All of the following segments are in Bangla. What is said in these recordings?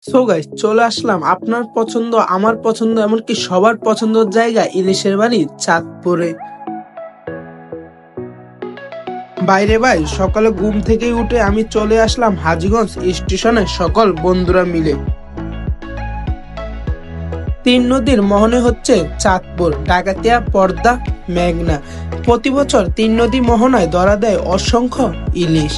সো গাইস, চলে আসলাম আপনার পছন্দ, আমার পছন্দ, এমনকি সবার পছন্দের জায়গা ইলিশের বাড়ি চাঁদপুরে। বাইরে ভাই, সকালে ঘুম থেকে উঠে আমি চলে আসলাম হাজীগঞ্জ স্টেশনে সকল বন্ধুরা মিলে। তিন নদীর মোহনে হচ্ছে চাঁদপুর, ডাকাতিয়া, পদ্মা, মেঘনা। প্রতি বছর তিন নদী মোহনায় ধরা দেয় অসংখ্য ইলিশ।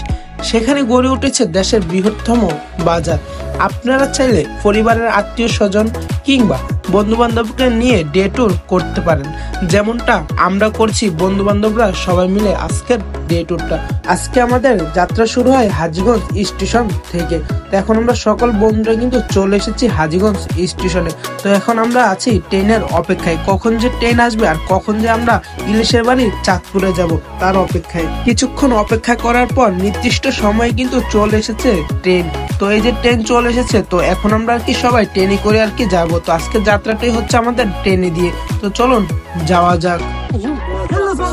সেখানে গড়ে উঠেছে দেশের বৃহত্তম বাজার। আপনারা চাইলে পরিবারের আত্মীয় স্বজন কিংবা বন্ধু বান্ধবকে নিয়ে ডে ট্যুর করতে পারেন, যেমনটা আমরা করছি বন্ধু বান্ধবরা সবাই মিলে আজকের ডে ট্যুরটা। আজকে আমাদের যাত্রা শুরু হয় হাজীগঞ্জ স্টেশন থেকে। তো এখন আমরা সকল বন্ধুরা কিন্তু চলে এসেছি হাজীগঞ্জ স্টেশনে। তো এখন আমরা আছি ট্রেনের অপেক্ষায়, কখন যে ট্রেন আসবে আর কখন যে আমরা ইলিশের বাড়ি চাঁদপুরে যাব তার অপেক্ষায়। কিছুক্ষণ অপেক্ষা করার পর নির্দিষ্ট সময় কিন্তু চলে এসেছে ট্রেন। তো এই যে ট্রেন চলে এসেছে, তো এখন আমরা আর কি সবাই ট্রেনে করে আর কি যাবো। তো আজকে যাত্রাটাই হচ্ছে আমাদের ট্রেনে দিয়ে। তো চলুন যাওয়া যাক।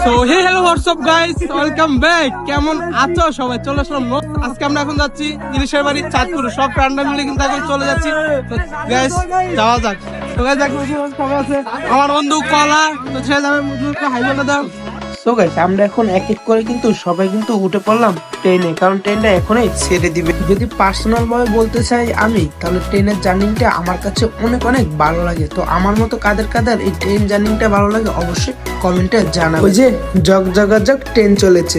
So hey hello WhatsApp guys, welcome back. কেমন আছো সবাই? চলে আসলাম। আজকে আমরা এখন যাচ্ছি ইলিশের বাড়ি চাঁদপুর। সব ফ্রেন্ডরা মিলে কিন্তু এখন চলে যাচ্ছি। তো গাইস যাওয়া যাক। তো গাইস দেখো সবাই আছে, আমার বন্ধু কলা। তো সে যাবে মুজুরকে হাই বলে দাও। সো গাইস, আমরা এখন এক এক করে কিন্তু সবাই কিন্তু উঠে পড়লাম ট্রেনে, কারণ ট্রেনটা এখনই ছেড়ে দিবে। যদি পার্সোনাল ভাবে বলতে চাই আমি, তাহলে ট্রেনের জার্নিটা আমার কাছে অনেক অনেক ভালো লাগে। তো আমার মতো কাদের কাদের এই ট্রেন জার্নিটা ভালো লাগে অবশ্যই কমেন্টে জানাবো। ওই যে জগ জগাজগ ট্রেন চলেছে।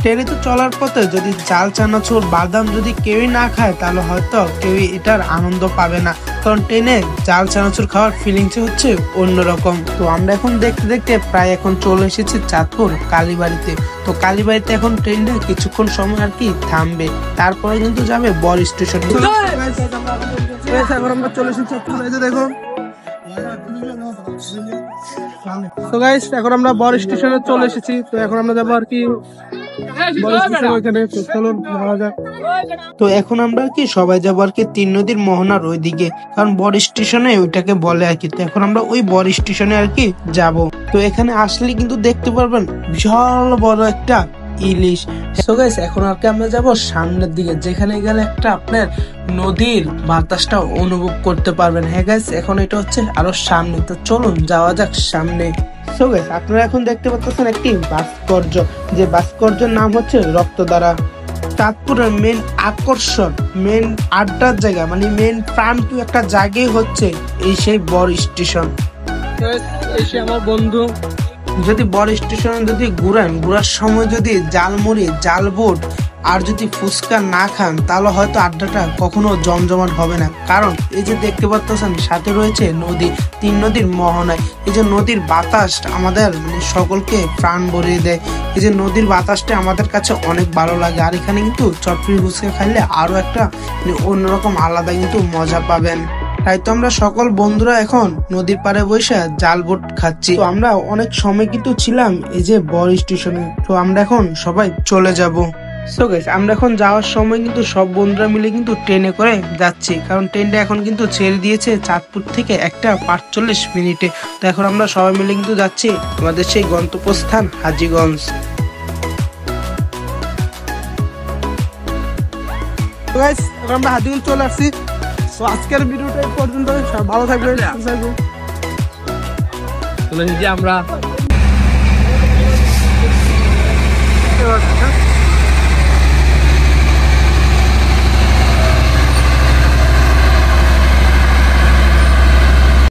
ট্রেনে তো চলার পথে যদি চাল চানাচুর বাদাম যদি কেউই না খায়, তাহলে হয়তো কেউই এটার আনন্দ পাবে না, কারণ ট্রেনে চাল চানাচুর খাওয়ার ফিলিংস হচ্ছে অন্যরকম। তো আমরা এখন দেখতে দেখতে প্রায় এখন চলে এসেছি চাঁদপুর কালীবাড়িতে। তো কালীবাড়িতে এখন ট্রেনটা কিছুক্ষণ সময় আর কি থামবে, তারপরে কিন্তু যাবে বর স্টেশনে। এখন আমরা চলে এসেছি চাঁদপুর। এই যে দেখো। তো গাইস এখন আমরা বর স্টেশনে চলে এসেছি। তো এখন আমরা যাবো আর কি বর স্টেশন ওইখানে। তো চলুন যাওয়া যাক। তো এখন আমরা কি সবাই যাবো আর কি তিন নদীর মোহনার ওইদিকে, কারণ বর স্টেশনে ওইটাকে বলে আর কি। তো এখন আমরা ওই বর স্টেশনে আর কি যাব। তো এখানে আসলে কিন্তু দেখতে পারবেন বিশাল বড় একটা ইলিশ। সো গাইস, এখন আর কি আমরা যাবো সামনের দিকে, যেখানে গেলে একটা আপনার নদীর বাতাসটা অনুভব করতে পারবেন। হ্যাঁ গাইস, এখন এটা হচ্ছে আরো সামনে। তো চলুন যাওয়া যাক সামনে। সো গাইস, আপনারা এখন দেখতে পাচ্ছেন একটি ভাস্কর্য, যে ভাস্কর্যের নাম হচ্ছে রক্তধারা। চাঁদপুরের মেন আকর্ষণ, মেন আড্ডার জায়গা, মানে মেন প্রান্ত একটা জায়গায় হচ্ছে এই সেই বর স্টেশন। এসে আমার বন্ধু যদি বর স্টেশনে যদি ঘুরার সময় যদি জালমুড়ি, জালবোট আর যদি ফুচকা না খান, তাহলে হয়তো আড্ডাটা কখনো জমজমাট হবে না। কারণ এই যে দেখতে পাচ্ছেন সাথে রয়েছে নদী, তিন নদীর মোহনায়। এই যে নদীর বাতাস আমাদের মানে সকলকে প্রাণ ভরিয়ে দেয়। এই যে নদীর বাতাসটা আমাদের কাছে অনেক ভালো লাগে। আর এখানে কিন্তু চটপটি ফুচকা খাইলে আরো একটা অন্যরকম আলাদা কিন্তু মজা পাবেন। তাই তো আমরা সকল বন্ধুরা এখন নদীর পাড়ে বসে জাল বোট খাচ্ছি। তো আমরা অনেক সময় কিন্তু ছিলাম এই যে বর স্টেশনে। তো আমরা এখন সবাই চলে যাব। সো গাইস, আমরা এখন যাওয়ার সময় কিন্তু সব বন্ধুরা মিলে কিন্তু ট্রেনে করে যাচ্ছি, কারণ ট্রেনটা এখন কিন্তু ছেড়ে দিয়েছে চাঁদপুর থেকে 1:45 তো এখন আমরা সবাই মিলে কিন্তু যাচ্ছি আমাদের সেই গন্তব্যস্থান হাজীগঞ্জ। তো গাইস এখন আমরা হাজীগঞ্জ চলে আসছি। তো আজকের ভিডিওটা এই পর্যন্ত। ভালো থাকবেন, সুস্থ থাকবেন। চলে এসেছি আমরা।